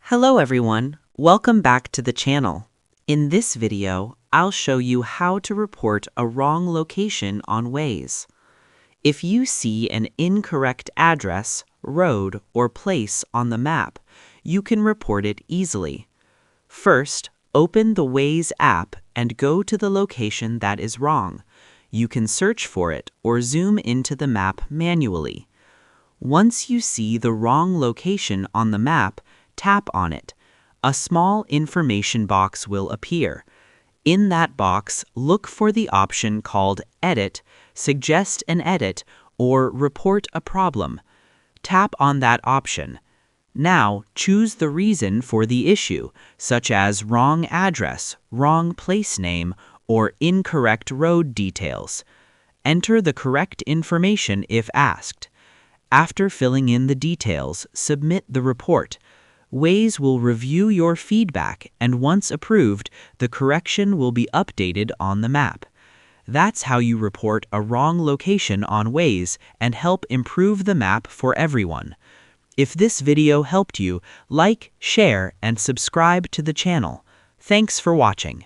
Hello everyone, welcome back to the channel. In this video, I'll show you how to report a wrong location on Waze. If you see an incorrect address, road, or place on the map, you can report it easily. First, open the Waze app and go to the location that is wrong. You can search for it or zoom into the map manually. Once you see the wrong location on the map, tap on it. A small information box will appear. In that box, look for the option called Edit, Suggest an Edit, or Report a Problem. Tap on that option. Now, choose the reason for the issue, such as wrong address, wrong place name, or incorrect road details. Enter the correct information if asked. After filling in the details, submit the report. Waze will review your feedback, and once approved, the correction will be updated on the map. That's how you report a wrong location on Waze and help improve the map for everyone. If this video helped you, like, share, and subscribe to the channel. Thanks for watching.